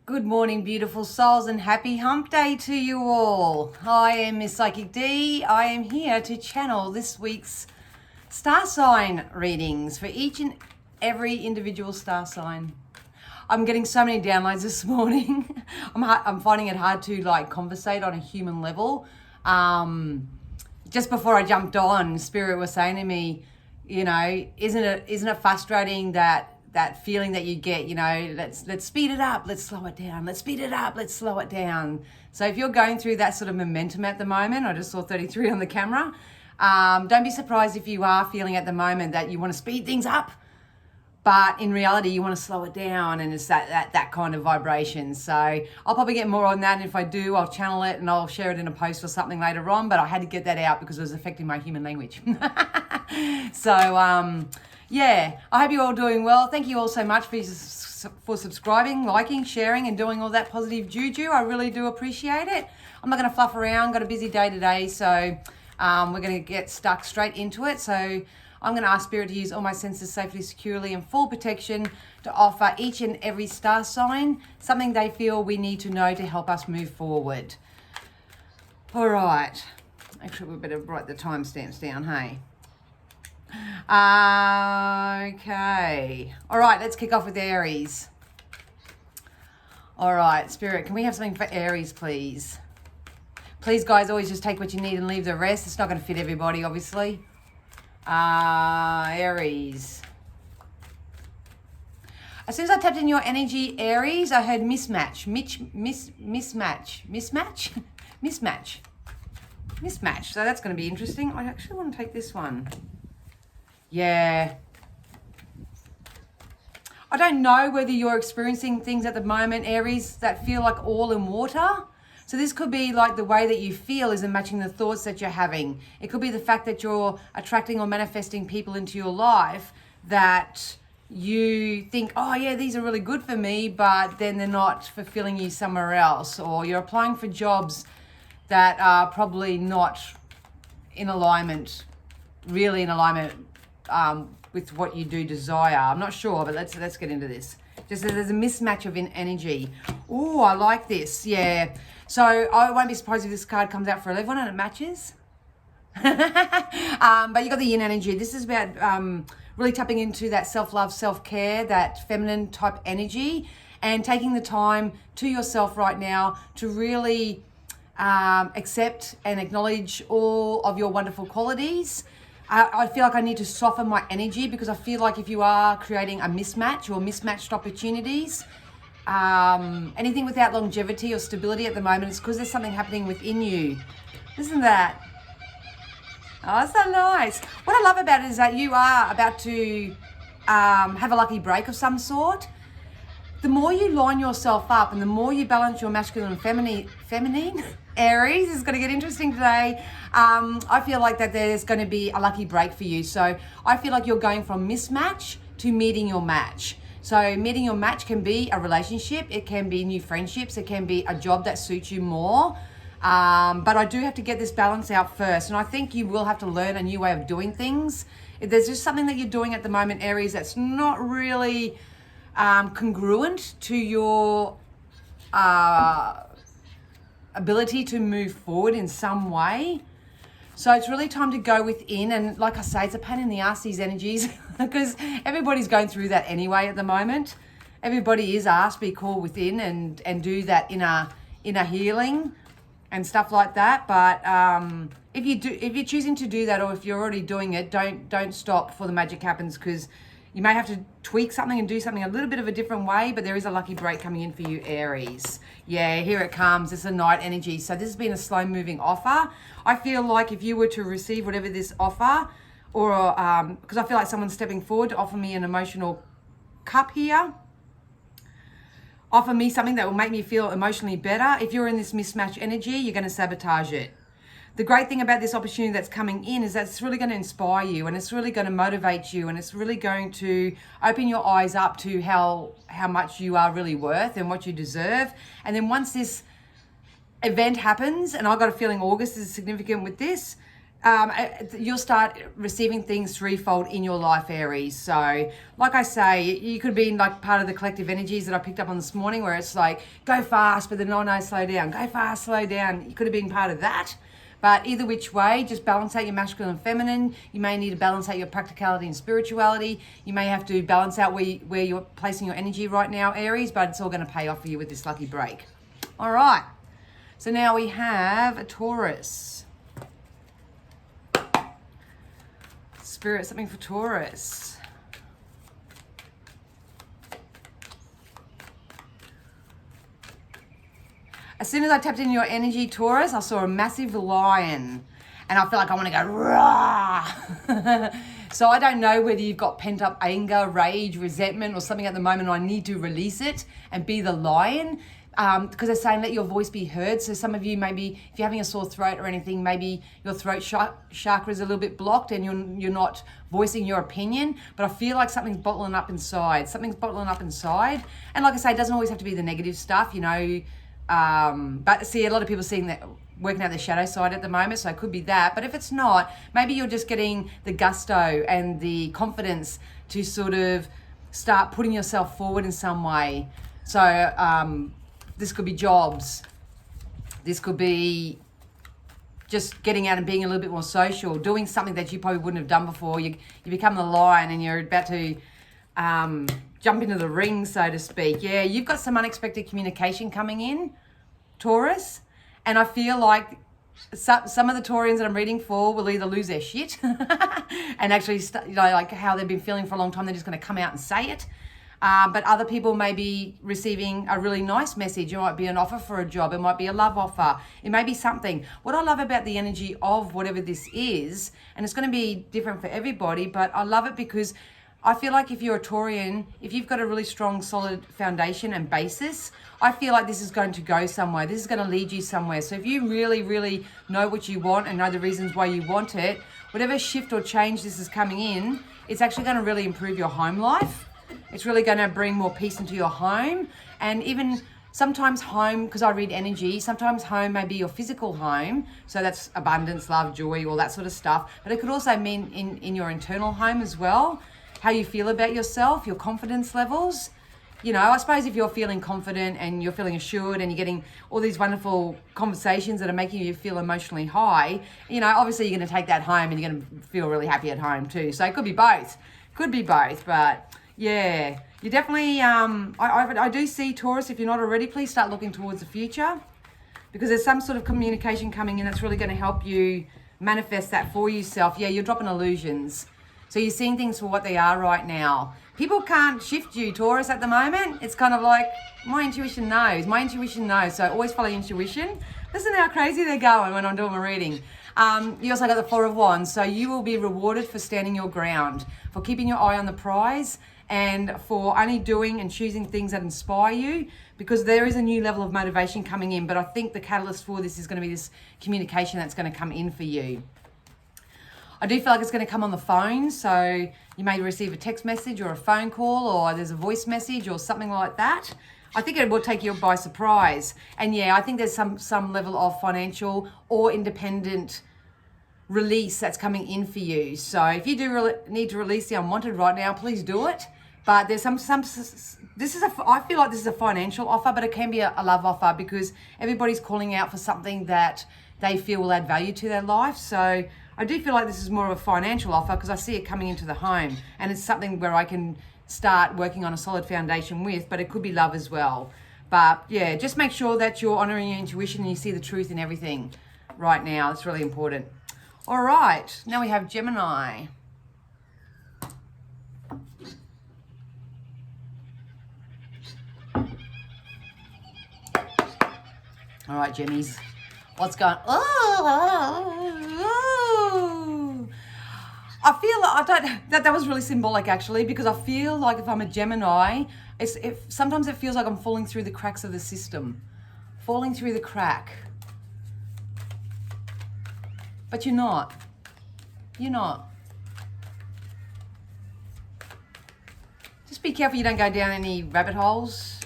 Good morning, beautiful souls, and happy hump day to you all. I am Miss Psychic D. I am here to channel this week's star sign readings for each and every individual star sign. I'm getting so many downloads this morning. I'm finding it hard to conversate on a human level. Just before I jumped on, Spirit was saying to me, isn't it frustrating that feeling that you get, let's speed it up, let's slow it down, let's speed it up, let's slow it down. So if you're going through that sort of momentum at the moment, I just saw 33 on the camera, don't be surprised if you are feeling at the moment that you want to speed things up, but in reality you want to slow it down, and it's that kind of vibration. So I'll probably get more on that, and if I do, I'll channel it and I'll share it in a post or something later on, but I had to get that out because it was affecting my human language. So yeah, I hope you're all doing well. Thank you all so much for subscribing, liking, sharing, and doing all that positive juju. I really do appreciate it. I'm not going to fluff around. Got a busy day today, so we're going to get stuck straight into it. So I'm going to ask Spirit to use all my senses safely, securely, and full protection to offer each and every star sign something they feel we need to know to help us move forward. All right. Actually, we better write the timestamps down, hey? Okay. All right, let's kick off with Aries. All right, Spirit, can we have something for Aries, please? Please, guys, always just take what you need and leave the rest. It's not going to fit everybody, obviously. Aries. As soon as I tapped in your energy, Aries, I heard mismatch. Mismatch. So that's going to be interesting. I actually want to take this one. Yeah. I don't know whether you're experiencing things at the moment, Aries, that feel like oil and water. So this could be like the way that you feel isn't matching the thoughts that you're having. It could be the fact that you're attracting or manifesting people into your life that you think, oh yeah, these are really good for me, but then they're not fulfilling you somewhere else. Or you're applying for jobs that are probably not in alignment, really in alignment with what you do desire. I'm not sure, but let's get into this. Just there's a mismatch of energy. Oh, I like this. Yeah. So I won't be surprised if this card comes out for 11 and it matches. But you got the yin energy. This is about really tapping into that self-love, self-care, that feminine type energy, and taking the time to yourself right now to really accept and acknowledge all of your wonderful qualities. I feel like I need to soften my energy because I feel like if you are creating a mismatch or mismatched opportunities, anything without longevity or stability at the moment, it's because there's something happening within you. Isn't that? Oh, that's so nice. What I love about it is that you are about to have a lucky break of some sort. The more you line yourself up and the more you balance your masculine and feminine, Aries, is going to get interesting today. I feel like that there's going to be a lucky break for you. So I feel like you're going from mismatch to meeting your match. So meeting your match can be a relationship. It can be new friendships. It can be a job that suits you more. But I do have to get this balance out first. And I think you will have to learn a new way of doing things. If there's just something that you're doing at the moment, Aries, that's not really congruent to your ability to move forward in some way. So it's really time to go within, and like I say, it's a pain in the ass, these energies, because everybody's going through that anyway at the moment. Everybody is asked to be called within and do that inner healing and stuff like that. But if you're choosing to do that, or if you're already doing it, don't stop before the magic happens, because you may have to tweak something and do something a little bit of a different way, but there is a lucky break coming in for you, Aries. Yeah, here it comes. It's a Knight energy. So this has been a slow-moving offer. I feel like if you were to receive whatever this offer, or because I feel like someone's stepping forward to offer me an emotional cup here, offer me something that will make me feel emotionally better. If you're in this mismatch energy, you're going to sabotage it. The great thing about this opportunity that's coming in is that it's really going to inspire you, and it's really going to motivate you, and it's really going to open your eyes up to how much you are really worth and what you deserve. And then once this event happens, and I've got a feeling August is significant with this, you'll start receiving things threefold in your life, Aries. So, like I say, you could be like part of the collective energies that I picked up on this morning, where it's like, go fast, but then no, slow down. Go fast, slow down. You could have been part of that. But either which way, just balance out your masculine and feminine. You may need to balance out your practicality and spirituality. You may have to balance out where you're placing your energy right now, Aries, but it's all going to pay off for you with this lucky break. All right. So now we have a Taurus. Spirit, something for Taurus. As soon as I tapped in your energy, Taurus, I saw a massive lion. And I feel like I want to go, rah! So I don't know whether you've got pent-up anger, rage, resentment, or something at the moment. I need to release it and be the lion. Because they're saying let your voice be heard. So some of you, maybe if you're having a sore throat or anything, maybe your throat chakra is a little bit blocked and you're not voicing your opinion. But I feel like something's bottling up inside. Something's bottling up inside. And like I say, it doesn't always have to be the negative stuff, you know. But see, a lot of people seeing that, working out their shadow side at the moment, so it could be that. But if it's not, maybe you're just getting the gusto and the confidence to sort of start putting yourself forward in some way. So this could be jobs. This could be just getting out and being a little bit more social, doing something that you probably wouldn't have done before. You become the lion and you're about to jump into the ring, so to speak. Yeah, you've got some unexpected communication coming in, Taurus. And I feel like some of the Taurians that I'm reading for will either lose their shit and actually, like how they've been feeling for a long time, they're just going to come out and say it. But other people may be receiving a really nice message. It might be an offer for a job. It might be a love offer. It may be something. What I love about the energy of whatever this is, and it's going to be different for everybody, but I love it because I feel like if you're a Taurian, if you've got a really strong, solid foundation and basis, I feel like this is going to go somewhere. This is going to lead you somewhere. So if you really, really know what you want and know the reasons why you want it, whatever shift or change this is coming in, it's actually going to really improve your home life. It's really going to bring more peace into your home. And even sometimes home, because I read energy, sometimes home may be your physical home. So that's abundance, love, joy, all that sort of stuff. But it could also mean in your internal home as well. How you feel about yourself, your confidence levels. You know, I suppose if you're feeling confident and you're feeling assured and you're getting all these wonderful conversations that are making you feel emotionally high, you know, obviously you're going to take that home and you're going to feel really happy at home too. So it could be both. Could be both. But yeah, you definitely, I do see, Taurus, if you're not already, please start looking towards the future, because there's some sort of communication coming in that's really going to help you manifest that for yourself. Yeah, you're dropping illusions. So you're seeing things for what they are right now. People can't shift you, Taurus, at the moment. It's kind of like, my intuition knows. My intuition knows. So always follow intuition. Listen how crazy they're going when I'm doing my reading. You also got the Four of Wands. So you will be rewarded for standing your ground, for keeping your eye on the prize, and for only doing and choosing things that inspire you, because there is a new level of motivation coming in. But I think the catalyst for this is going to be this communication that's going to come in for you. I do feel like it's going to come on the phone, so you may receive a text message or a phone call, or there's a voice message or something like that. I think it will take you by surprise. And yeah, I think there's some level of financial or independent release that's coming in for you. So if you do need to release the unwanted right now, please do it. But there's I feel like this is a financial offer, but it can be a love offer, because everybody's calling out for something that they feel will add value to their life. So I do feel like this is more of a financial offer, because I see it coming into the home, and it's something where I can start working on a solid foundation with, but it could be love as well. But yeah, just make sure that you're honoring your intuition and you see the truth in everything right now. It's really important. All right, now we have Gemini. All right, Gemmies, what's going on? I feel like that was really symbolic, actually, because I feel like if I'm a Gemini, sometimes it feels like I'm falling through the cracks of the system, falling through the crack. But you're not. You're not. Just be careful you don't go down any rabbit holes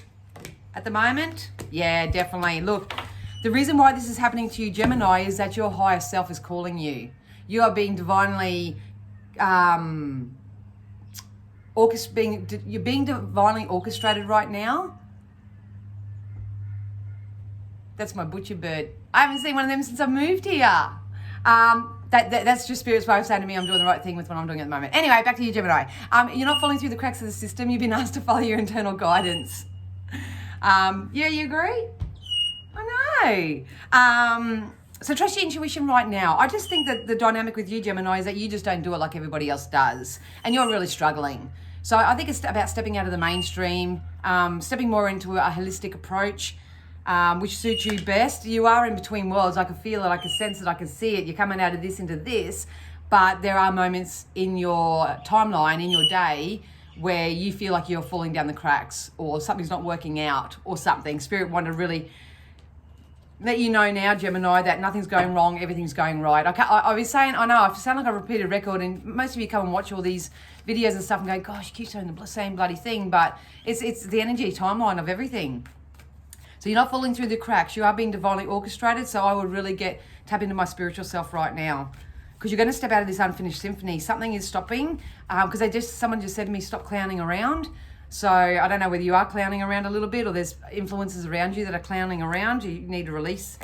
at the moment. Yeah, definitely. Look, the reason why this is happening to you, Gemini, is that your higher self is calling you. You are being divinely you're being divinely orchestrated right now. That's my butcher bird. I haven't seen one of them since I moved here. That's just Spirit's way of saying to me I'm doing the right thing with what I'm doing at the moment. Anyway, back to you, Gemini. You're not falling through the cracks of the system. You've been asked to follow your internal guidance. Yeah, you agree? I know. So trust your intuition right now. I just think that the dynamic with you, Gemini, is that you just don't do it like everybody else does. And you're really struggling. So I think it's about stepping out of the mainstream, stepping more into a holistic approach, which suits you best. You are in between worlds. I can feel it, I can sense it, I can see it. You're coming out of this into this. But there are moments in your timeline, in your day, where you feel like you're falling down the cracks or something's not working out or something. Spirit wanted to really let you know now, Gemini, that nothing's going wrong, everything's going right. I was saying, I know, I sound like a repeated record, and most of you come and watch all these videos and stuff and go, gosh, you keep saying the same bloody thing, but it's the energy timeline of everything. So you're not falling through the cracks. You are being divinely orchestrated, so I would really tap into my spiritual self right now. Because you're going to step out of this unfinished symphony. Something is stopping, because someone just said to me, stop clowning around. So I don't know whether you are clowning around a little bit or there's influences around you that are clowning around. You need to release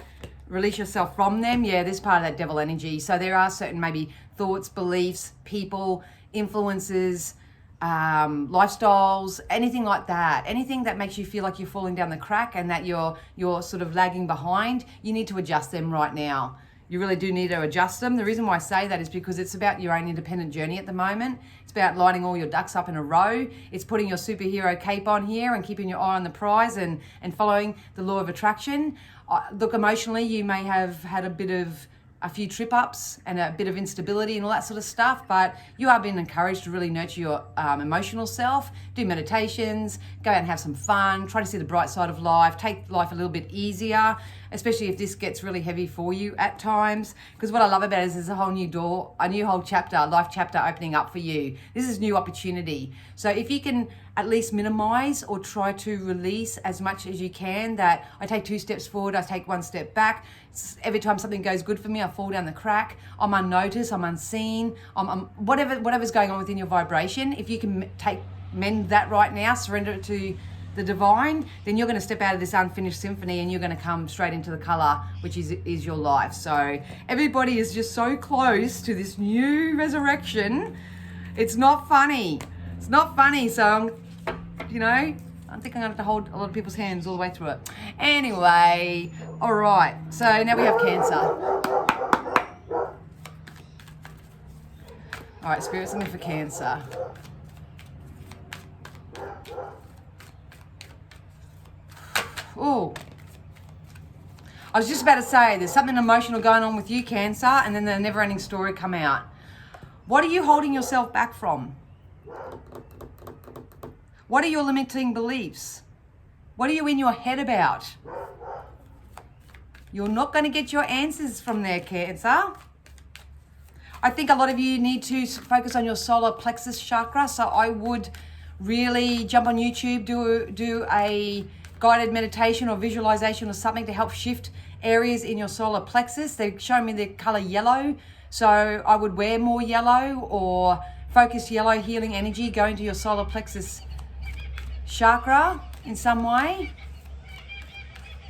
yourself from them. Yeah, there's part of that devil energy. So there are certain maybe thoughts, beliefs, people, influences, lifestyles, anything like that. Anything that makes you feel like you're falling down the crack and that you're sort of lagging behind, you need to adjust them right now. You really do need to adjust them. The reason why I say that is because it's about your own independent journey at the moment. It's about lining all your ducks up in a row. It's putting your superhero cape on here and keeping your eye on the prize and following the law of attraction. Look, emotionally, you may have had a few trip ups and a bit of instability and all that sort of stuff, but you are being encouraged to really nurture your emotional self, do meditations, go out and have some fun, try to see the bright side of life, take life a little bit easier, especially if this gets really heavy for you at times. Because what I love about it is there's a whole new door, a new whole chapter, life chapter opening up for you. This is new opportunity. So if you can at least minimize or try to release as much as you can, that I take 2 steps forward, I take 1 step back. Every time something goes good for me, I fall down the crack. I'm unnoticed, I'm unseen, I'm whatever's going on within your vibration. If you can mend that right now, surrender it to the divine, then you're going to step out of this unfinished symphony and you're going to come straight into the color, which is your life. So everybody is just so close to this new resurrection. It's not funny. It's not funny. So I think I'm going to have to hold a lot of people's hands all the way through it. Anyway, all right. So now we have Cancer. All right, Spirit, something for Cancer. Oh, I was just about to say there's something emotional going on with you, Cancer, and then the never-ending story come out. What are you holding yourself back from? What are your limiting beliefs? What are you in your head about? You're not going to get your answers from there, Cancer. I think a lot of you need to focus on your solar plexus chakra. So I would really jump on YouTube, do a guided meditation or visualization or something to help shift areas in your solar plexus. They show me the color yellow. So I would wear more yellow or focus yellow healing energy going to your solar plexus chakra in some way.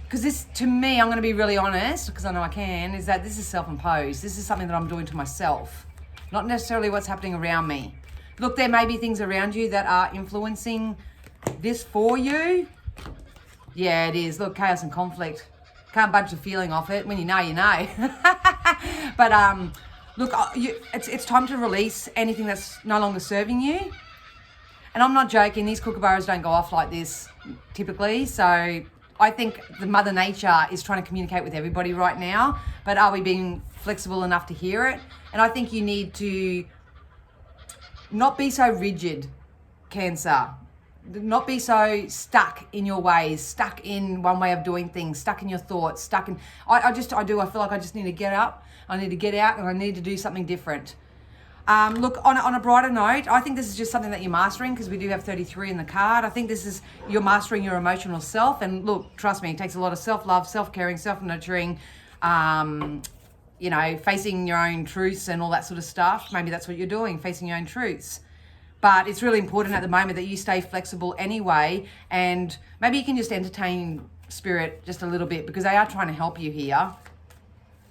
Because this, to me, I'm going to be really honest, because I know I can, is that this is self-imposed. This is something that I'm doing to myself, not necessarily what's happening around me. Look, there may be things around you that are influencing this for you. Yeah, it is. Look, chaos and conflict. Can't budge the feeling off it. When you know, you know. But look, it's time to release anything that's no longer serving you. And I'm not joking. These kookaburras don't go off like this typically. So I think the Mother Nature is trying to communicate with everybody right now. But are we being flexible enough to hear it? And I think you need to not be so rigid, Cancer. Not be so stuck in your ways, stuck in one way of doing things, stuck in your thoughts, stuck in... I feel like I just need to get up, I need to get out, and I need to do something different. Look, on a brighter note, I think this is just something that you're mastering, because we do have 33 in the card. I think this is, you're mastering your emotional self, and look, trust me, it takes a lot of self-love, self-caring, self-nurturing, you know, facing your own truths and all that sort of stuff. Maybe that's what you're doing, facing your own truths. But it's really important at the moment that you stay flexible anyway, and maybe you can just entertain spirit just a little bit, because they are trying to help you here.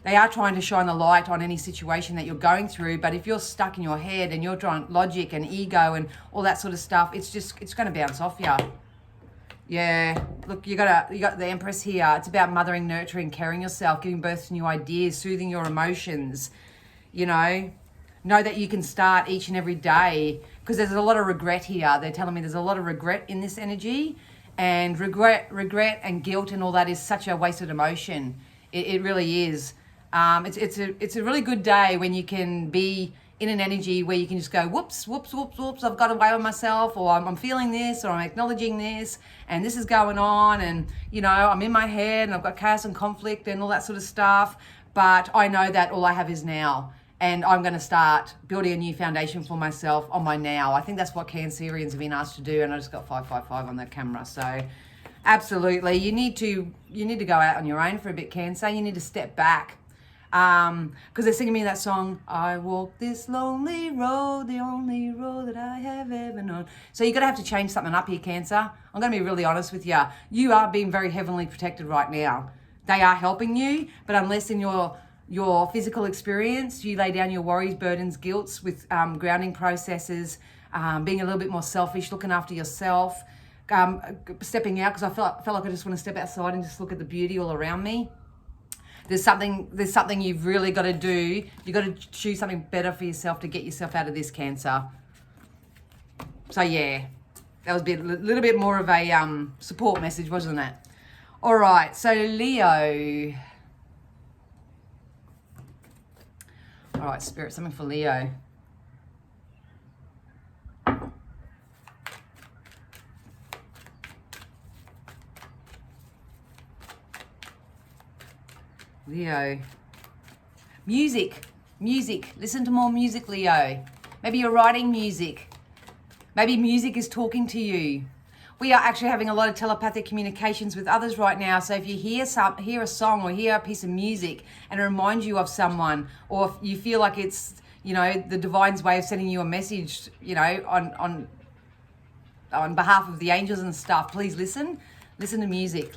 They are trying to shine the light on any situation that you're going through. But if you're stuck in your head and you're trying logic and ego and all that sort of stuff, it's going to bounce off you. Yeah, look, you got the Empress here. It's about mothering, nurturing, caring yourself, giving birth to new ideas, soothing your emotions. You know that you can start each and every day, because there's a lot of regret here. They're telling me there's a lot of regret in this energy, and regret and guilt and all that is such a wasted emotion. It really is. It's a really good day when you can be in an energy where you can just go, whoops, whoops, whoops, whoops, I've got away with myself, or I'm feeling this, or I'm acknowledging this, and this is going on, and, you know, I'm in my head, and I've got chaos and conflict and all that sort of stuff, but I know that all I have is now, and I'm going to start building a new foundation for myself on my now. I think that's what Cancerians have been asked to do, and I just got 555 on that camera, so absolutely, you need to go out on your own for a bit, Cancer. You need to step back. Because they're singing me that song, I walk this lonely road, the only road that I have ever known. So you're going to have to change something up here, Cancer. I'm going to be really honest with you. You are being very heavily protected right now. They are helping you, but unless in your physical experience, you lay down your worries, burdens, guilts with grounding processes, being a little bit more selfish, looking after yourself, stepping out, because I felt like I just want to step outside and just look at the beauty all around me. There's something you've really got to do. You've got to choose something better for yourself to get yourself out of this, Cancer. So yeah, that was a little bit more of a support message, wasn't it? All right, so Leo. All right, Spirit, something for Leo. Leo. Music. Listen to more music, Leo. Maybe you're writing music. Maybe music is talking to you. We are actually having a lot of telepathic communications with others right now. So if you hear a song or hear a piece of music and it reminds you of someone, or if you feel like it's, you know, the divine's way of sending you a message, you know, on behalf of the angels and stuff, please listen. Listen to music.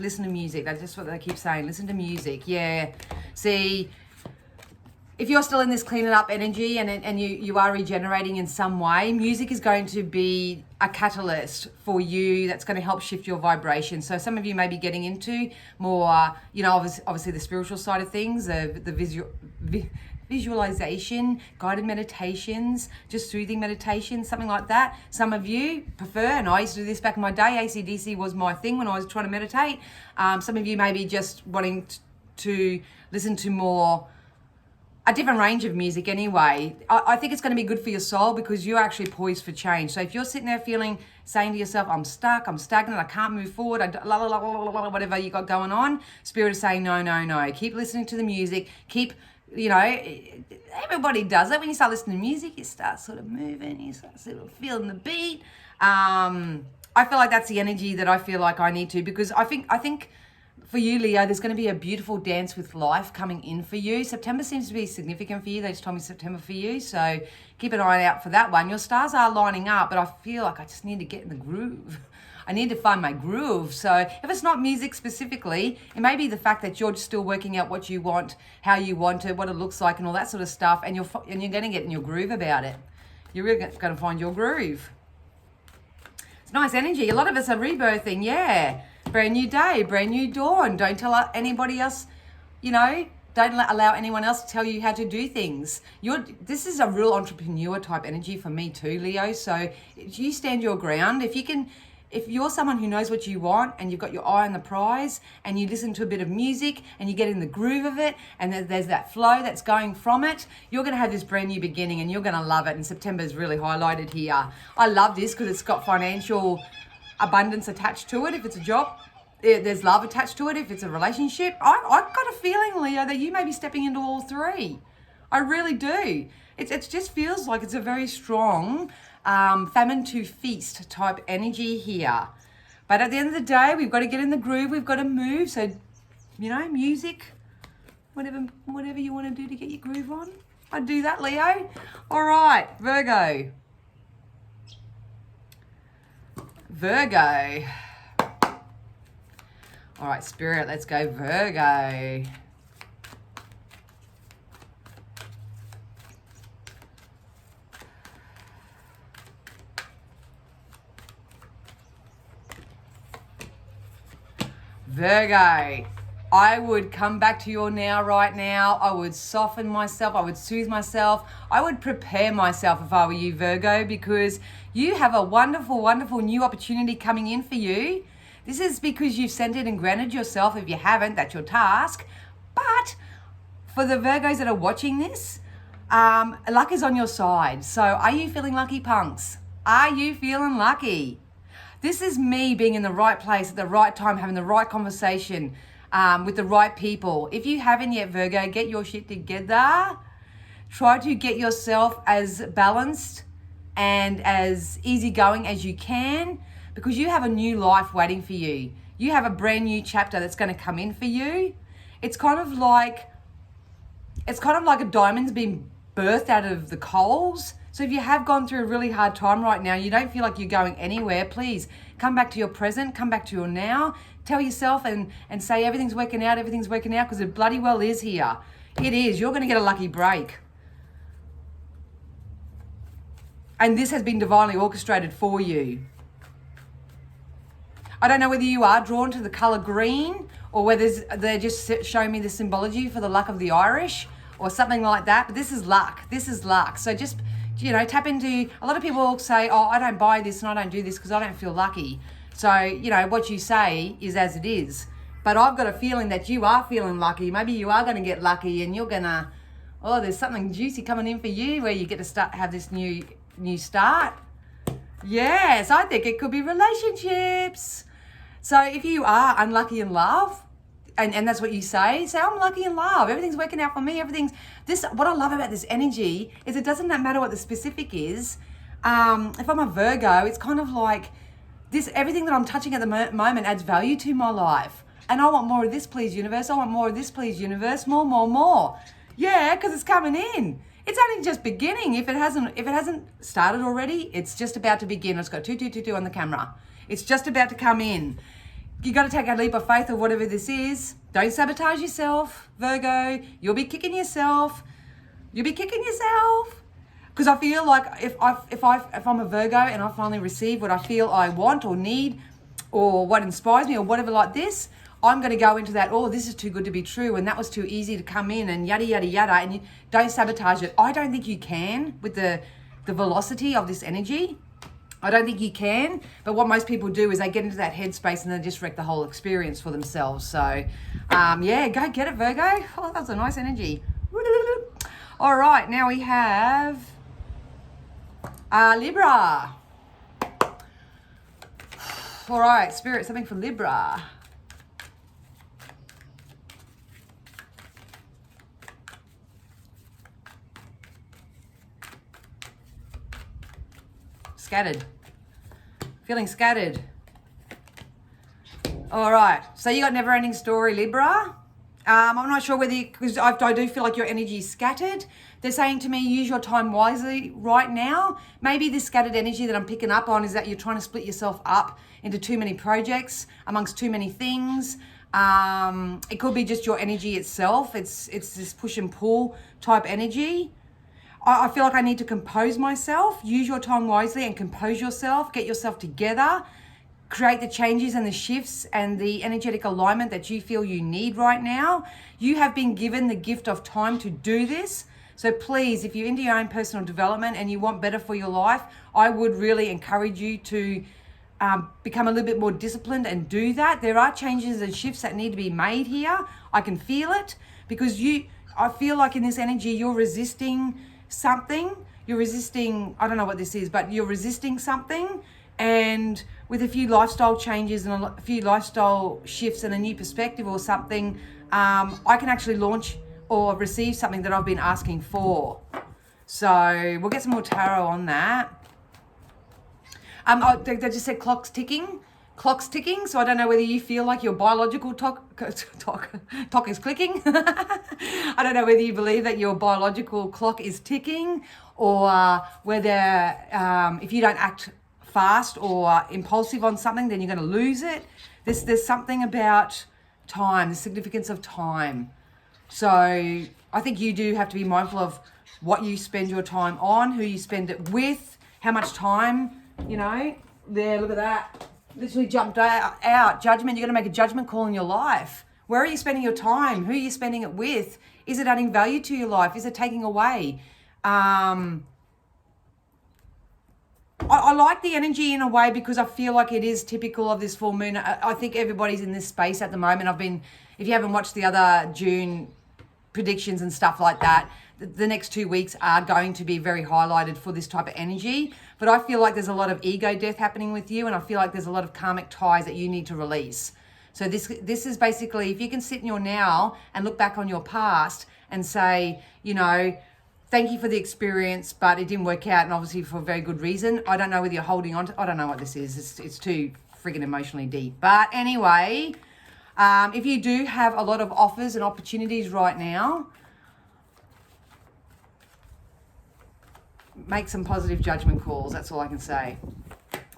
That's just what they keep saying. Listen to music. Yeah. See, if you're still in this cleaning up energy and you are regenerating in some way, music is going to be a catalyst for you that's going to help shift your vibration. So some of you may be getting into more, you know, obviously the spiritual side of things, the visualization, guided meditations, just soothing meditations, something like that. Some of you prefer, and I used to do this back in my day, AC/DC was my thing when I was trying to meditate. Some of you may be just wanting to listen to more, a different range of music anyway. I think it's going to be good for your soul, because you're actually poised for change. So if you're sitting there saying to yourself, I'm stuck, I'm stagnant, I can't move forward, whatever you got going on, Spirit is saying, no. Keep listening to the music. Keep, you know, everybody does it. When you start listening to music, you start sort of moving, you start sort of feeling the beat. I feel like that's the energy that I feel like I need to, because I think for you, Leo, there's going to be a beautiful dance with life coming in for you. September seems to be significant for you. They just told me September for you, so keep an eye out for that one. Your stars are lining up, but I feel like I just need to get in the groove. I need to find my groove. So if it's not music specifically, it may be the fact that you're still working out what you want, how you want it, what it looks like, and all that sort of stuff, and you're going to get in your groove about it. You're really going to find your groove. It's nice energy. A lot of us are rebirthing, yeah. Brand new day, brand new dawn. Don't tell anybody else, you know, don't allow anyone else to tell you how to do things. This is a real entrepreneur type energy for me too, Leo. So you stand your ground. If you're someone who knows what you want and you've got your eye on the prize and you listen to a bit of music and you get in the groove of it and there's that flow that's going from it, you're going to have this brand new beginning and you're going to love it. And September is really highlighted here. I love this because it's got financial abundance attached to it. If it's a job, there's love attached to it. If it's a relationship, I've got a feeling, Leo, that you may be stepping into all three. I really do. It just feels like it's a very strong famine to feast type energy here. But at the end of the day, we've got to get in the groove. We've got to move. So, you know, music, Whatever you want to do to get your groove on. I'd do that, Leo. All right, Virgo. Virgo. All right, Spirit, let's go Virgo. Virgo, I would come back to you now, right now. I would soften myself. I would soothe myself. I would prepare myself if I were you, Virgo, because you have a wonderful, wonderful new opportunity coming in for you. This is because you've centered and grounded yourself. If you haven't, that's your task. But for the Virgos that are watching this, luck is on your side. So are you feeling lucky, punks? Are you feeling lucky? This is me being in the right place at the right time, having the right conversation with the right people. If you haven't yet, Virgo, get your shit together. Try to get yourself as balanced and as easygoing as you can, because you have a new life waiting for you. You have a brand new chapter that's going to come in for you. It's kind of like a diamond's been birthed out of the coals. So if you have gone through a really hard time right now, you don't feel like you're going anywhere, please come back to your present, come back to your now. Tell yourself and say everything's working out, because it bloody well is here. It is. You're going to get a lucky break. And this has been divinely orchestrated for you. I don't know whether you are drawn to the colour green or whether they're just showing me the symbology for the luck of the Irish or something like that. But this is luck. This is luck. So just, tap into, a lot of people say, oh, I don't buy this and I don't do this because I don't feel lucky. So, what you say is as it is. But I've got a feeling that you are feeling lucky. Maybe you are going to get lucky and you're going to, there's something juicy coming in for you where you get to have this new start. Yes, I think it could be relationships. So if you are unlucky in love, and that's what you say I'm lucky in love. Everything's working out for me. What I love about this energy is it doesn't matter what the specific is. If I'm a Virgo, it's kind of like this, everything that I'm touching at the moment adds value to my life. And I want more of this, please, universe. I want more of this, please, universe. More. Yeah, because it's coming in. It's only just beginning. If it hasn't started already, it's just about to begin. It's got 2 on the camera. It's just about to come in. You got to take a leap of faith or whatever this is. Don't sabotage yourself, Virgo. You'll be kicking yourself. Because I feel like if I'm a Virgo and I finally receive what I feel I want or need, or what inspires me or whatever like this, I'm going to go into that, this is too good to be true and that was too easy to come in and yada, yada, yada. And you don't sabotage it. I don't think you can with the velocity of this energy. I don't think you can. But what most people do is they get into that headspace and they just wreck the whole experience for themselves. So, go get it, Virgo. Oh, that's a nice energy. All right, now we have Libra. All right, Spirit, something for Libra. Scattered. Feeling scattered. All right. So you got never ending story, Libra. I'm not sure whether, because I do feel like your energy is scattered. They're saying to me, use your time wisely right now. Maybe this scattered energy that I'm picking up on is that you're trying to split yourself up into too many projects, amongst too many things. It could be just your energy itself. It's this push and pull type energy. I feel like I need to compose myself. Use your time wisely and compose yourself. Get yourself together. Create the changes and the shifts and the energetic alignment that you feel you need right now. You have been given the gift of time to do this. So please, if you're into your own personal development and you want better for your life, I would really encourage you to become a little bit more disciplined and do that. There are changes and shifts that need to be made here. I can feel it because I feel like in this energy, you're resisting something. You're resisting, I don't know what this is, but you're resisting something. And with a few lifestyle changes and a few lifestyle shifts and a new perspective or something, I can actually launch or receive something that I've been asking for. So we'll get some more tarot on that. They just said clock's ticking. clock's ticking, so I don't know whether you feel like your biological clock is clicking. I don't know whether you believe that your biological clock is ticking, or whether if you don't act fast or impulsive on something, then you're going to lose it. There's something about time, the significance of time. So I think you do have to be mindful of what you spend your time on, who you spend it with, how much time, you know. There, look at that. Literally jumped out. Judgment. You're going to make a judgment call in your life. Where are you spending your time? Who are you spending it with? Is it adding value to your life? Is it taking away? I like the energy in a way because I feel like it is typical of this full moon. I think everybody's in this space at the moment. If you haven't watched the other June predictions and stuff like that, the next 2 weeks are going to be very highlighted for this type of energy. But I feel like there's a lot of ego death happening with you, and I feel like there's a lot of karmic ties that you need to release. So this is basically, if you can sit in your now and look back on your past and say, you know, thank you for the experience, but it didn't work out, and obviously for a very good reason. I don't know whether you're holding on to, I don't know what this is. It's too friggin' emotionally deep. But anyway, if you do have a lot of offers and opportunities right now, make some positive judgment calls. That's all I can say.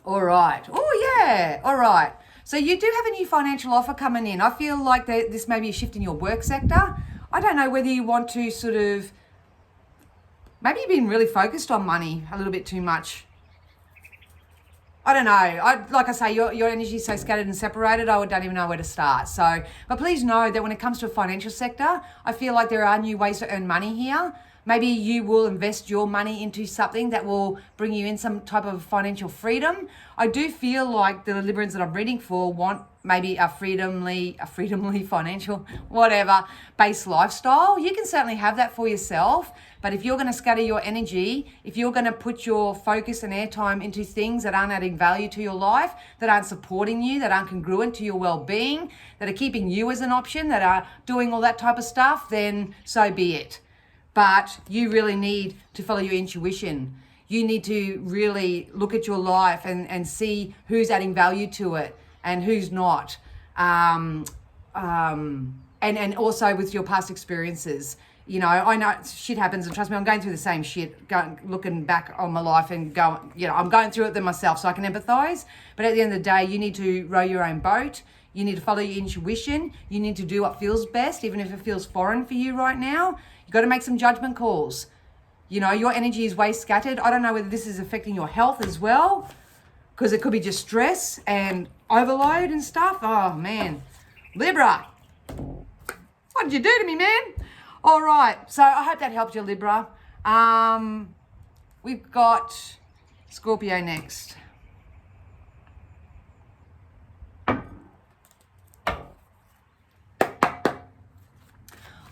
All right. Oh, yeah. All right. So you do have a new financial offer coming in. I feel like this may be a shift in your work sector. I don't know whether you want to sort of, maybe you've been really focused on money a little bit too much. I don't know. Like I say, your energy is so scattered and separated, I don't even know where to start. So, but please know that when it comes to a financial sector, I feel like there are new ways to earn money here. Maybe you will invest your money into something that will bring you in some type of financial freedom. I do feel like the Librans that I'm reading for want maybe a freedomly financial, whatever, based lifestyle. You can certainly have that for yourself. But if you're going to scatter your energy, if you're going to put your focus and airtime into things that aren't adding value to your life, that aren't supporting you, that aren't congruent to your well-being, that are keeping you as an option, that are doing all that type of stuff, then so be it. But you really need to follow your intuition. You need to really look at your life and see who's adding value to it and who's not. And also with your past experiences. You know, I know shit happens, and trust me, I'm going through the same shit, looking back on my life and I'm going through it then myself, so I can empathize. But at the end of the day, you need to row your own boat. You need to follow your intuition. You need to do what feels best, even if it feels foreign for you right now. You've got to make some judgment calls. You know, your energy is way scattered. I don't know whether this is affecting your health as well, because it could be just stress and overload and stuff. Oh, man. Libra, what did you do to me, man? All right. So I hope that helped you, Libra. We've got Scorpio next.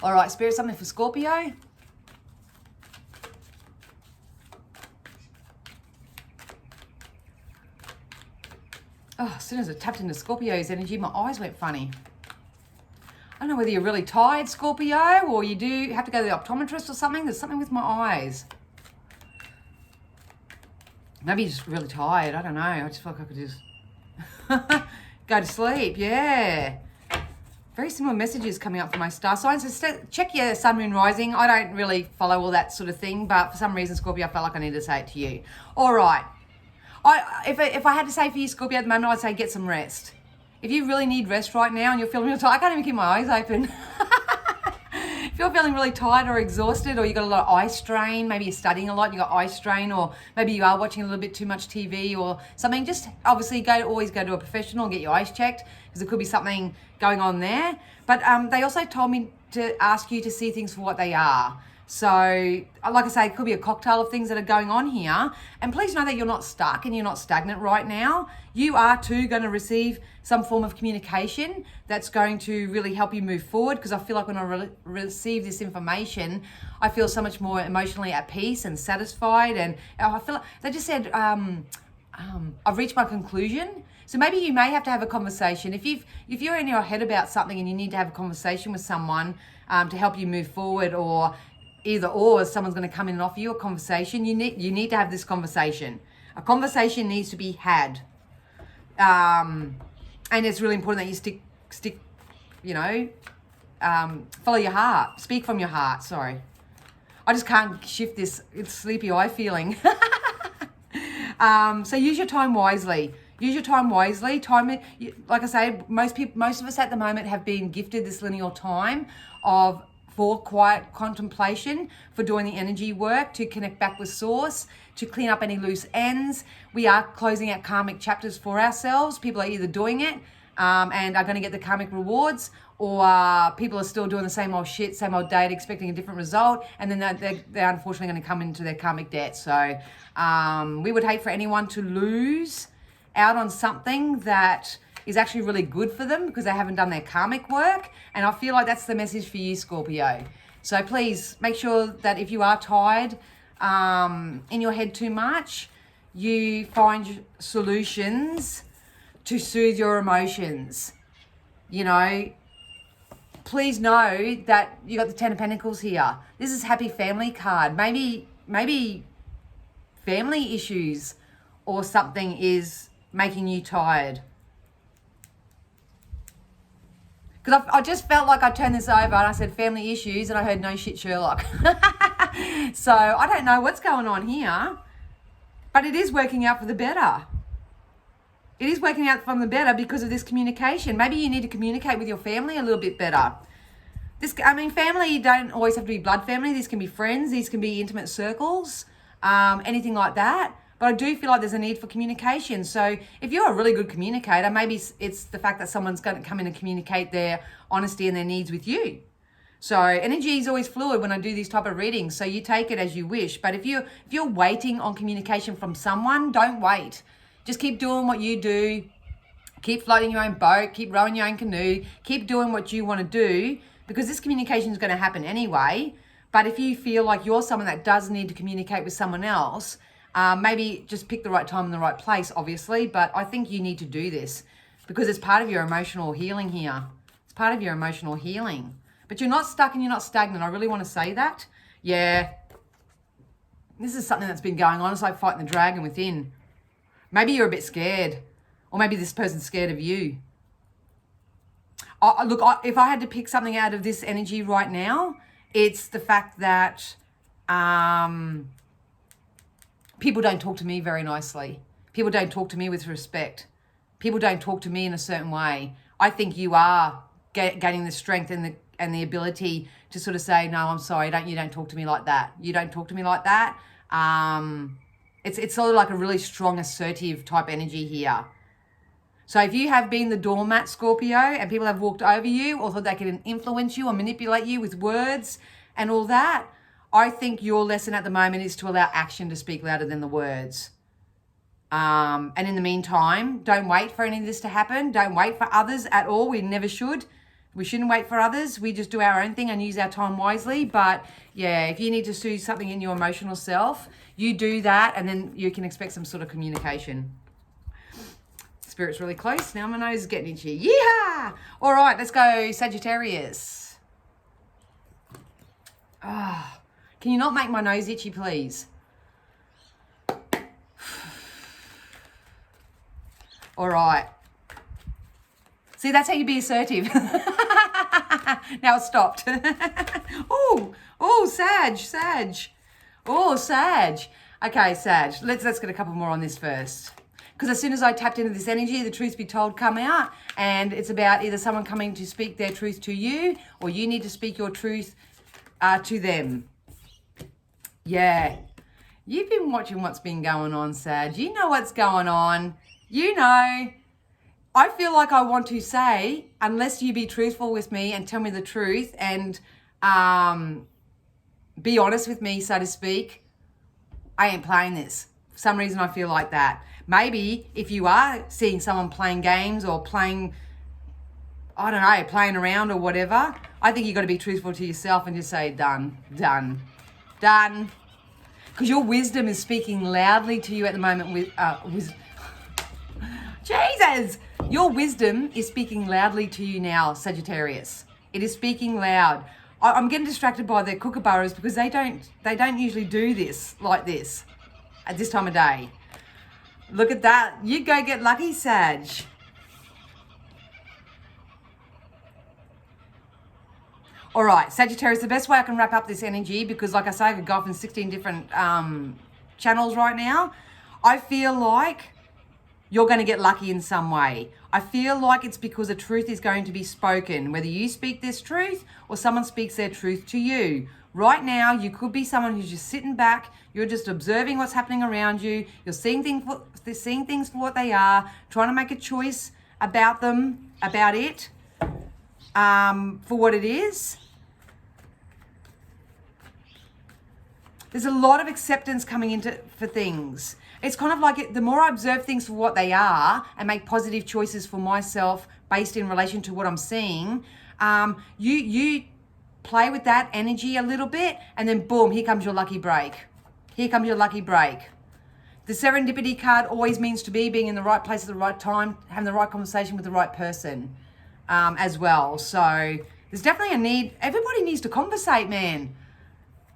All right, Spirit, something for Scorpio. Oh, as soon as I tapped into Scorpio's energy, my eyes went funny. I don't know whether you're really tired, Scorpio, or you do have to go to the optometrist or something. There's something with my eyes. Maybe you're just really tired. I don't know. I just feel like I could just go to sleep. Yeah. Very similar messages coming up for my star signs. So check your sun, moon, rising. I don't really follow all that sort of thing, but for some reason, Scorpio, I felt like I needed to say it to you. All right. If I had to say for you, Scorpio, at the moment, I'd say get some rest. If you really need rest right now and you're feeling real tired, I can't even keep my eyes open. If you're feeling really tired or exhausted, or you've got a lot of eye strain, maybe you're studying a lot and you've got eye strain, or maybe you are watching a little bit too much TV or something, just obviously always go to a professional and get your eyes checked, because there could be something going on there. But they also told me to ask you to see things for what they are. So, like I say, it could be a cocktail of things that are going on here. And please know that you're not stuck and you're not stagnant right now. You are too going to receive some form of communication that's going to really help you move forward, because I feel like when I receive this information, I feel so much more emotionally at peace and satisfied. And I feel like they just said, I've reached my conclusion. So maybe you may have to have a conversation. If you're in your head about something and you need to have a conversation with someone to help you move forward, or either or, someone's going to come in and offer you a conversation, you need to have this conversation. A conversation needs to be had. And it's really important that you stick, follow your heart. Speak from your heart, sorry. I just can't shift this. It's sleepy eye feeling. So use your time wisely. Use your time wisely. Like I say, most of us at the moment have been gifted this lineal time for quiet contemplation, for doing the energy work, to connect back with source, to clean up any loose ends. We are closing out karmic chapters for ourselves. People are either doing it and are going to get the karmic rewards, or people are still doing the same old shit, same old date, expecting a different result, and then they're unfortunately going to come into their karmic debt. So we would hate for anyone to lose out on something that is actually really good for them because they haven't done their karmic work. And I feel like that's the message for you, Scorpio. So please make sure that if you are tired in your head too much, you find solutions to soothe your emotions. Please know that you got the Ten of Pentacles here. This is Happy Family card. Maybe family issues or something is making you tired. Because I just felt like I turned this over and I said family issues and I heard no shit Sherlock. So I don't know what's going on here, but it is working out for the better. It is working out from the better because of this communication. Maybe you need to communicate with your family a little bit better. Family don't always have to be blood family. These can be friends. These can be intimate circles, anything like that. But I do feel like there's a need for communication. So if you're a really good communicator, maybe it's the fact that someone's going to come in and communicate their honesty and their needs with you. So energy is always fluid when I do these type of readings. So you take it as you wish. But if you're waiting on communication from someone, don't wait. Just keep doing what you do. Keep floating your own boat. Keep rowing your own canoe. Keep doing what you want to do, because this communication is going to happen anyway. But if you feel like you're someone that does need to communicate with someone else, maybe just pick the right time and the right place, obviously. But I think you need to do this because it's part of your emotional healing here. It's part of your emotional healing. But you're not stuck and you're not stagnant. I really want to say that. Yeah. This is something that's been going on. It's like fighting the dragon within. Maybe you're a bit scared, or maybe this person's scared of you. Look, if I had to pick something out of this energy right now, it's the fact that people don't talk to me very nicely. People don't talk to me with respect. People don't talk to me in a certain way. I think you are gaining the strength and the ability to sort of say, no, I'm sorry, you don't talk to me like that. You don't talk to me like that. It's sort of like a really strong, assertive type energy here. So if you have been the doormat, Scorpio, and people have walked over you or thought they can influence you or manipulate you with words and all that, I think your lesson at the moment is to allow action to speak louder than the words. And in the meantime, don't wait for any of this to happen. Don't wait for others at all. We never should. We shouldn't wait for others. We just do our own thing and use our time wisely. But yeah, if you need to soothe something in your emotional self, you do that, and then you can expect some sort of communication. Spirit's really close. Now my nose is getting itchy. Yeah! All right, let's go Sagittarius. Can you not make my nose itchy, please? All right. See, that's how you be assertive. Now it's stopped. Sag. Oh, Sag. Okay, Sag. Let's get a couple more on this first. Because as soon as I tapped into this energy, the truth be told come out, and it's about either someone coming to speak their truth to you, or you need to speak your truth to them. Yeah. You've been watching what's been going on, Sag. You know what's going on. You know. I feel like I want to say, unless you be truthful with me and tell me the truth and be honest with me, so to speak, I ain't playing this. For some reason, I feel like that. Maybe if you are seeing someone playing games or playing around or whatever, I think you got to be truthful to yourself and just say, done. Because your wisdom is speaking loudly to you at the moment with Jesus! Your wisdom is speaking loudly to you now, Sagittarius. It is speaking loud. I'm getting distracted by the kookaburras because they don't usually do this like this at this time of day. Look at that. You go get lucky, Sag. All right, Sagittarius, the best way I can wrap up this energy, because like I say, I could go off in 16 different channels right now. I feel like you're going to get lucky in some way. I feel like it's because a truth is going to be spoken, whether you speak this truth or someone speaks their truth to you. Right now, you could be someone who's just sitting back. You're just observing what's happening around you. You're seeing things for what they are, trying to make a choice about them, about it, for what it is. There's a lot of acceptance coming into for things. It's kind of like the more I observe things for what they are and make positive choices for myself based in relation to what I'm seeing, you play with that energy a little bit, and then boom, here comes your lucky break. Here comes your lucky break. The serendipity card always means to be being in the right place at the right time, having the right conversation with the right person as well. So there's definitely a need. Everybody needs to conversate, man.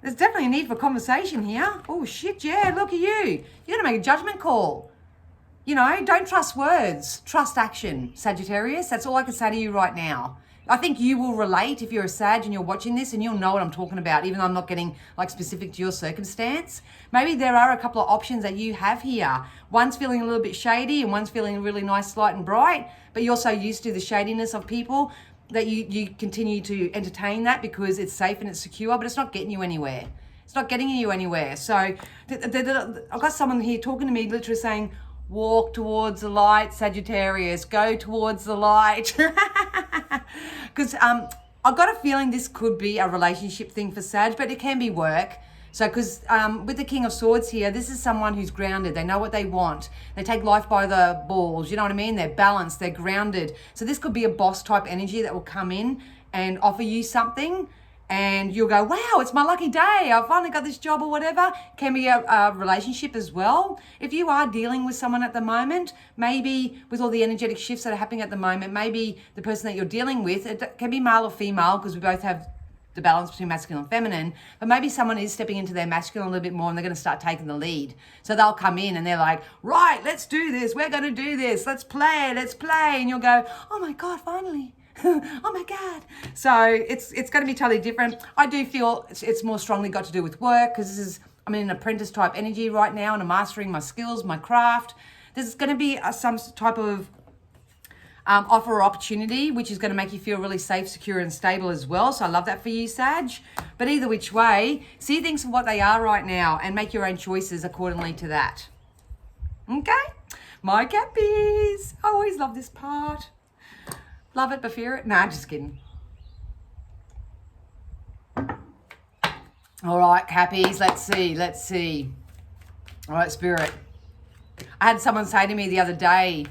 There's definitely a need for conversation here. Oh, shit, yeah, look at you. You're going to make a judgment call. You know, don't trust words. Trust action, Sagittarius. That's all I can say to you right now. I think you will relate if you're a Sag and you're watching this, and you'll know what I'm talking about, even though I'm not getting like specific to your circumstance. Maybe there are a couple of options that you have here. One's feeling a little bit shady and one's feeling really nice, light and bright, but you're so used to the shadiness of people that you continue to entertain that because it's safe and it's secure, but it's not getting you anywhere. It's not getting you anywhere. So I've got someone here talking to me literally saying, walk towards the light, Sagittarius, go towards the light. Because I've got a feeling this could be a relationship thing for Sag, but it can be work. So because with the King of Swords here, this is someone who's grounded. They know what they want. They take life by the balls. You know what I mean? They're balanced. They're grounded. So this could be a boss type energy that will come in and offer you something. And you'll go, wow, it's my lucky day. I finally got this job or whatever. Can be a relationship as well. If you are dealing with someone at the moment, maybe with all the energetic shifts that are happening at the moment, maybe the person that you're dealing with, it can be male or female because we both have the balance between masculine and feminine, but maybe someone is stepping into their masculine a little bit more and they're going to start taking the lead. So they'll come in and they're like, right, let's do this. We're going to do this. Let's play. And you'll go, oh my God, finally. Oh my God. So it's going to be totally different. I do feel it's more strongly got to do with work because I'm in an apprentice type energy right now and I'm mastering my skills, my craft. There's going to be some type of offer or opportunity, which is going to make you feel really safe, secure, and stable as well. So I love that for you, Sag. But either which way, see things for what they are right now and make your own choices accordingly to that. Okay? My Cappies. I always love this part. Love it, but fear it. Nah, just kidding. All right, Cappies. Let's see. All right, Spirit. I had someone say to me the other day,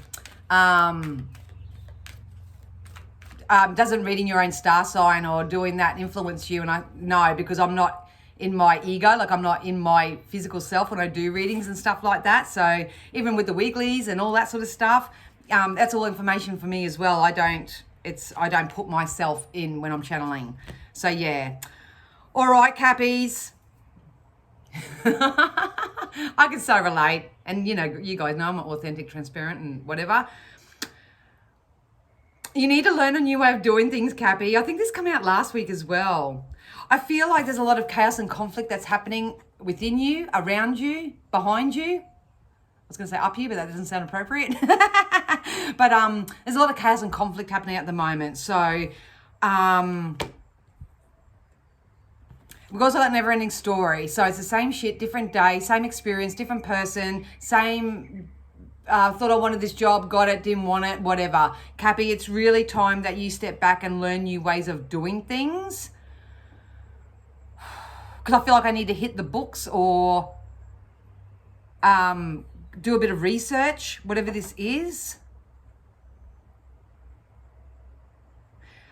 doesn't reading your own star sign or doing that influence you? And I no, because I'm not in my ego, like I'm not in my physical self when I do readings and stuff like that. So even with the weeklies and all that sort of stuff, that's all information for me as well. I don't put myself in when I'm channeling. So yeah. All right, Cappies. I can so relate. And you know, you guys know I'm authentic, transparent and whatever. You need to learn a new way of doing things, Cappy. I think this came out last week as well. I feel like there's a lot of chaos and conflict that's happening within you, around you, behind you. I was going to say up here, but that doesn't sound appropriate. But there's a lot of chaos and conflict happening at the moment. So we've also got never-ending story. So it's the same shit, different day, same experience, different person, same... thought I wanted this job, got it, didn't want it, whatever. Cappy, it's really time that you step back and learn new ways of doing things. Because I feel like I need to hit the books or do a bit of research, whatever this is.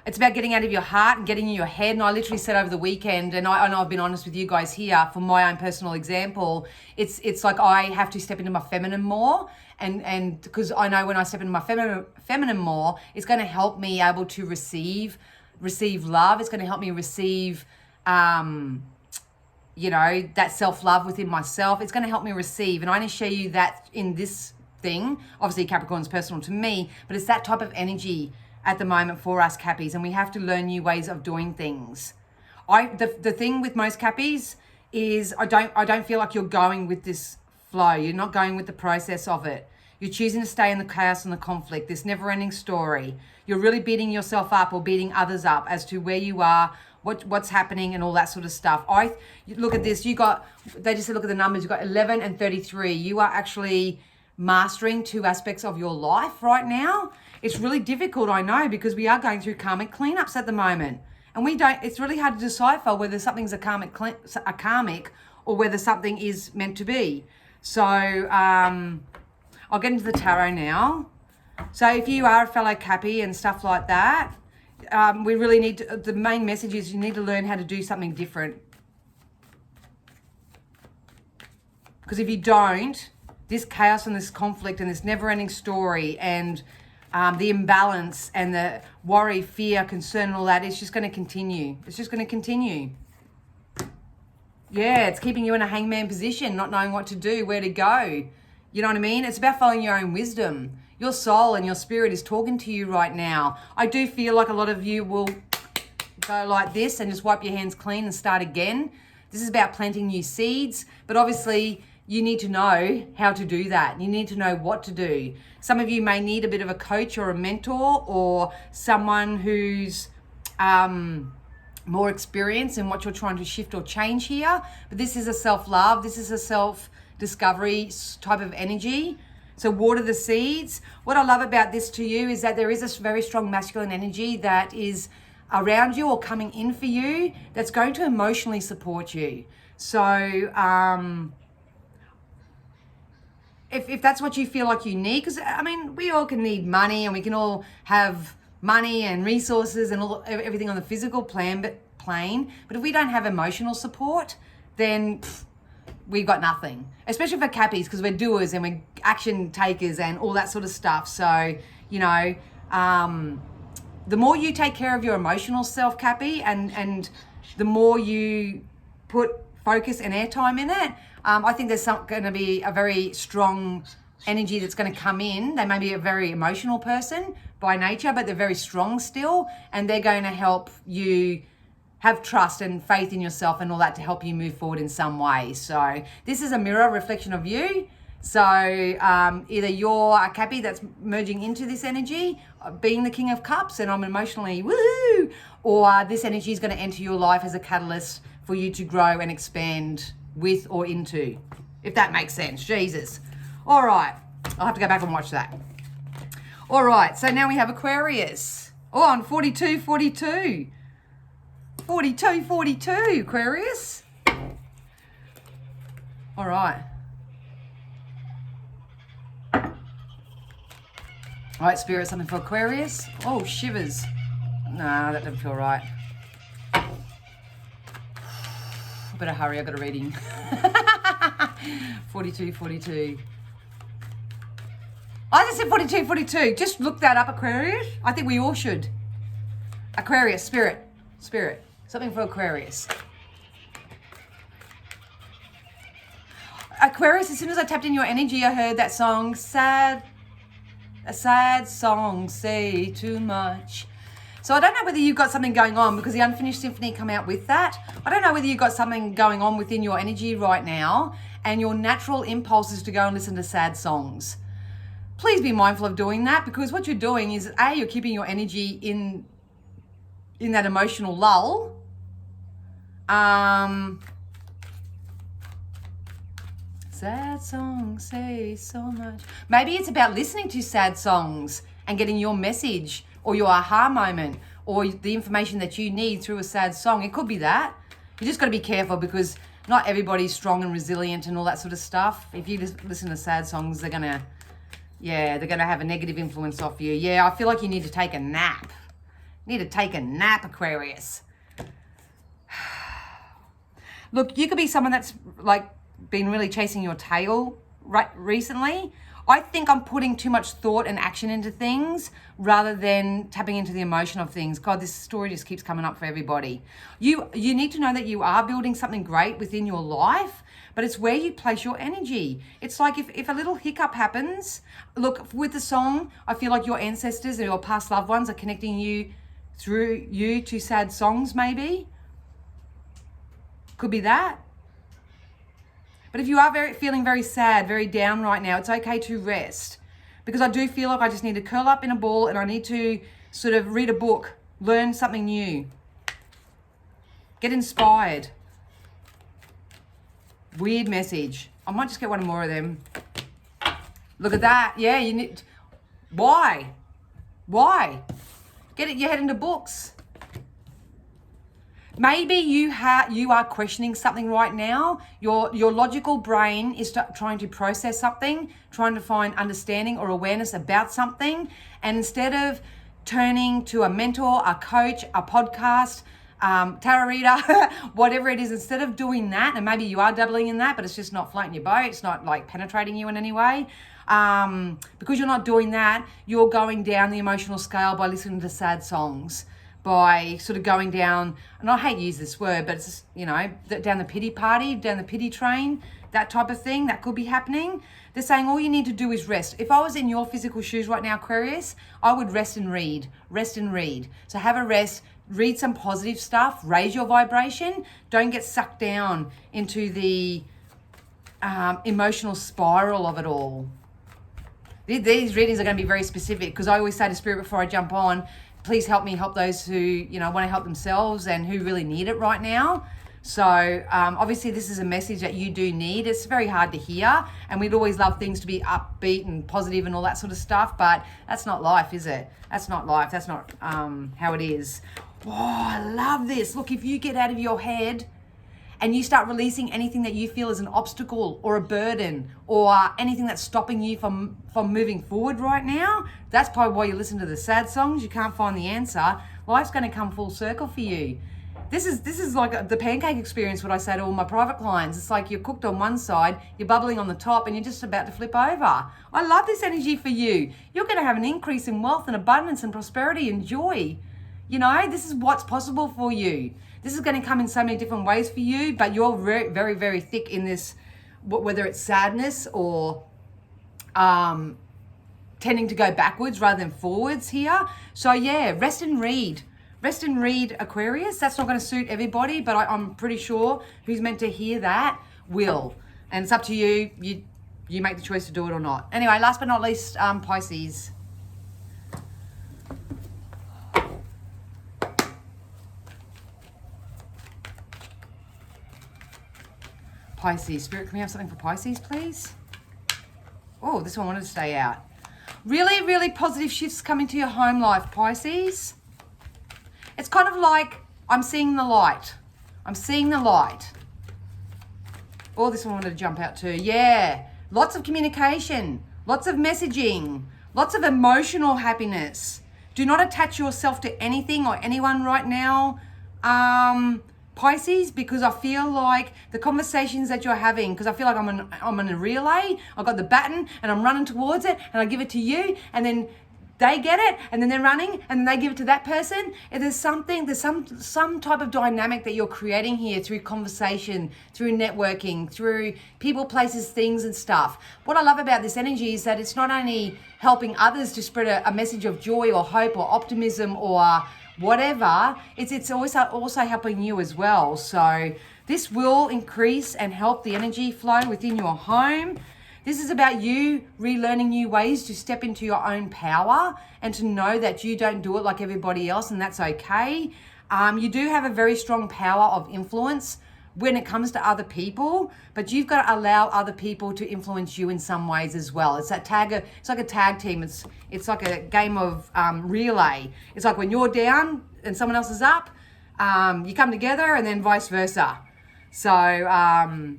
It's about getting out of your heart and getting in your head. And I literally said over the weekend, and I know I've been honest with you guys here, from my own personal example, it's like I have to step into my feminine more. And because I know when I step into my feminine more, it's going to help me able to receive love. It's going to help me receive, you know, that self-love within myself. It's going to help me receive. And I want to share you that in this thing. Obviously, Capricorn's personal to me, but it's that type of energy at the moment for us Cappies, and we have to learn new ways of doing things. The thing with most Cappies is I don't feel like you're going with this flow. You're not going with the process of it. You're choosing to stay in the chaos and the conflict, this never-ending story. You're really beating yourself up or beating others up as to where you are, what's happening, and all that sort of stuff. Look at this. They just said, look at the numbers. You've got 11 and 33. You are actually mastering 2 aspects of your life right now. It's really difficult, I know, because we are going through karmic cleanups at the moment. And it's really hard to decipher whether something's a karmic or whether something is meant to be. So I'll get into the tarot now. So if you are a fellow Cappy and stuff like that, we really need to, the main message is you need to learn how to do something different. Because if you don't, this chaos and this conflict and this never-ending story and the imbalance and the worry, fear, concern and all that, it's just going to continue. It's just going to continue. Yeah, it's keeping you in a hangman position, not knowing what to do, where to go. You know what I mean? It's about following your own wisdom. Your soul and your spirit is talking to you right now. I do feel like a lot of you will go like this and just wipe your hands clean and start again. This is about planting new seeds, but obviously you need to know how to do that. You need to know what to do. Some of you may need a bit of a coach or a mentor or someone who's more experienced in what you're trying to shift or change here. But this is a self-love. This is a self-discovery type of energy. So water the seeds. What I love about this to you is that there is a very strong masculine energy that is around you or coming in for you that's going to emotionally support you. So if that's what you feel like you need, because I mean, we all can need money and we can all have money and resources and everything on the physical plane, but if we don't have emotional support, then we've got nothing. Especially for Cappies, because we're doers and we're action takers and all that sort of stuff. So, you know, the more you take care of your emotional self, Cappy, and the more you put focus and airtime in it, I think there's going to be a very strong energy that's going to come in. They may be a very emotional person by nature, but they're very strong still, and they're going to help you have trust and faith in yourself and all that to help you move forward in some way. So this is a mirror reflection of you. So either you're a Cappy that's merging into this energy, being the King of Cups, and I'm emotionally woo, or this energy is going to enter your life as a catalyst for you to grow and expand with or into, if that makes sense. Jesus. All right. I'll have to go back and watch that. All right. So now we have Aquarius. Oh, on 42, Aquarius. All right. All right, Spirit, something for Aquarius. Oh, shivers. Nah, that doesn't feel right. I better hurry, I've got a reading. 42. I just said 42. Just look that up, Aquarius. I think we all should. Aquarius, Spirit. Something for Aquarius. Aquarius, as soon as I tapped in your energy, I heard that song, a sad song, say too much. So I don't know whether you've got something going on, because the Unfinished Symphony come out with that. I don't know whether you've got something going on within your energy right now, and your natural impulse is to go and listen to sad songs. Please be mindful of doing that, because what you're doing is, A, you're keeping your energy in that emotional lull. Sad songs say so much. Maybe it's about listening to sad songs and getting your message or your aha moment or the information that you need through a sad song. It could be that. You just got to be careful, because not everybody's strong and resilient and all that sort of stuff. If you just listen to sad songs, they're going to have a negative influence off you. Yeah, I feel like you need to take a nap. You need to take a nap, Aquarius. Look, you could be someone that's like been really chasing your tail recently, I think I'm putting too much thought and action into things rather than tapping into the emotion of things. God, this story just keeps coming up for everybody. You need to know that you are building something great within your life, but it's where you place your energy. It's like if a little hiccup happens, look, with the song, I feel like your ancestors or your past loved ones are connecting you through you to sad songs, maybe. Could be that. But if you are feeling very sad, very down right now, it's okay to rest. Because I do feel like I just need to curl up in a ball and I need to sort of read a book, learn something new, get inspired. Weird message. I might just get one more of them. Look at that. Yeah, you need... Why? Get your head into books. Maybe you are questioning something right now. Your logical brain is trying to process something, trying to find understanding or awareness about something. And instead of turning to a mentor, a coach, a podcast, tarot reader, whatever it is, instead of doing that, and maybe you are dabbling in that, but it's just not floating your boat, it's not like penetrating you in any way. Because you're not doing that, you're going down the emotional scale by listening to sad songs, by sort of going down, and I hate to use this word, but it's, you know, down the pity party, down the pity train, that type of thing, that could be happening. They're saying all you need to do is rest. If I was in your physical shoes right now, Aquarius, I would rest and read. So have a rest, read some positive stuff, raise your vibration. Don't get sucked down into the emotional spiral of it all. These readings are going to be very specific because I always say to Spirit before I jump on, please help me help those who, you know, want to help themselves and who really need it right now. So obviously this is a message that you do need. It's very hard to hear, and we'd always love things to be upbeat and positive and all that sort of stuff, but that's not life, is it? That's not life. That's not how it is. Oh, I love this. Look, if you get out of your head and you start releasing anything that you feel is an obstacle or a burden or anything that's stopping you from moving forward right now, that's probably why you listen to the sad songs. You can't find the answer. Life's going to come full circle for you. This is like the pancake experience, what I say to all my private clients. It's like you're cooked on one side, you're bubbling on the top, and you're just about to flip over. I love this energy for you. You're going to have an increase in wealth and abundance and prosperity and joy. You know, this is what's possible for you. This is going to come in so many different ways for you, but you're very, very, very thick in this, whether it's sadness or tending to go backwards rather than forwards here. So yeah, rest and read. Rest and read, Aquarius. That's not going to suit everybody, but I'm pretty sure who's meant to hear that will. And it's up to you. You make the choice to do it or not. Anyway, last but not least, Pisces. Pisces. Spirit, can we have something for Pisces, please? Oh, this one wanted to stay out. Really, really positive shifts coming to your home life, Pisces. It's kind of like I'm seeing the light. I'm seeing the light. Oh, this one wanted to jump out too. Yeah. Lots of communication. Lots of messaging. Lots of emotional happiness. Do not attach yourself to anything or anyone right now, Pisces, because I feel like the conversations that you're having, because I feel like I'm in a relay. I've got the baton and I'm running towards it and I give it to you, and then they get it and then they're running and then they give it to that person. And there's some type of dynamic that you're creating here through conversation, through networking, through people, places, things and stuff. What I love about this energy is that it's not only helping others to spread a message of joy or hope or optimism or whatever, it's also helping you as well. So this will increase and help the energy flow within your home. This is about you relearning new ways to step into your own power and to know that you don't do it like everybody else, and that's okay. You do have a very strong power of influence when it comes to other people, but you've got to allow other people to influence you in some ways as well. It's like a tag team. It's like a game of relay. It's like when you're down and someone else is up, you come together, and then vice versa. So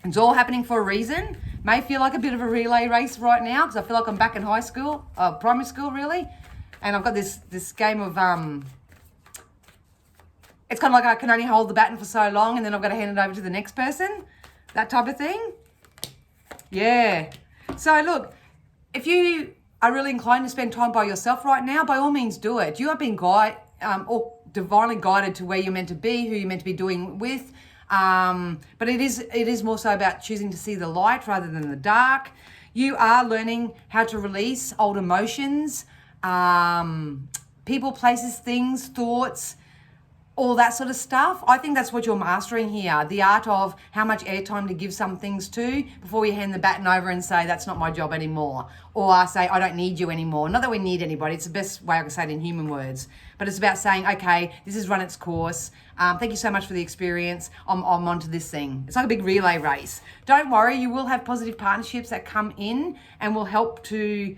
it's all happening for a reason. May feel like a bit of a relay race right now because I feel like I'm back in high school, primary school really, and I've got this game of it's kind of like I can only hold the baton for so long and then I've got to hand it over to the next person, that type of thing. Yeah. So look, if you are really inclined to spend time by yourself right now, by all means do it. You are being or divinely guided to where you're meant to be, who you're meant to be doing with. But it is more so about choosing to see the light rather than the dark. You are learning how to release old emotions, people, places, things, thoughts, all that sort of stuff. I think that's what you're mastering here. The art of how much airtime to give some things to before you hand the baton over and say, that's not my job anymore. Or say, I don't need you anymore. Not that we need anybody. It's the best way I can say it in human words. But it's about saying, okay, this has run its course. Thank you so much for the experience. I'm on to this thing. It's like a big relay race. Don't worry, you will have positive partnerships that come in and will help to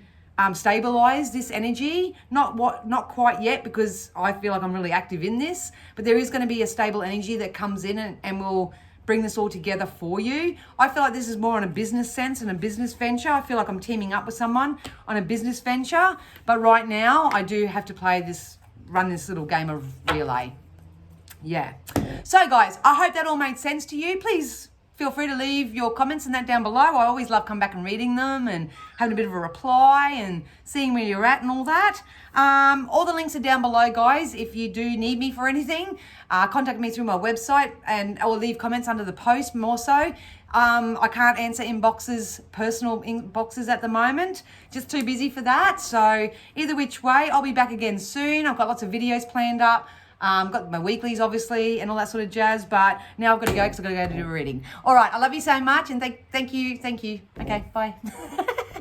stabilize this energy. Not quite yet, because I feel like I'm really active in this, but there is going to be a stable energy that comes in and will bring this all together for you. I feel like this is more on a business sense and a business venture. I feel like I'm teaming up with someone on a business venture, but right now I do have to run this little game of relay. Yeah. So guys, I hope that all made sense to you. Please feel free to leave your comments and that down below. I always love coming back and reading them and having a bit of a reply and seeing where you're at and all that. All the links are down below, guys. If you do need me for anything, contact me through my website or leave comments under the post more so. I can't answer personal inboxes at the moment. Just too busy for that. So either which way, I'll be back again soon. I've got lots of videos planned up. Got my weeklies, obviously, and all that sort of jazz, but now I've got to go because I've got to go to do a reading. All right, I love you so much, and thank you. Okay, bye.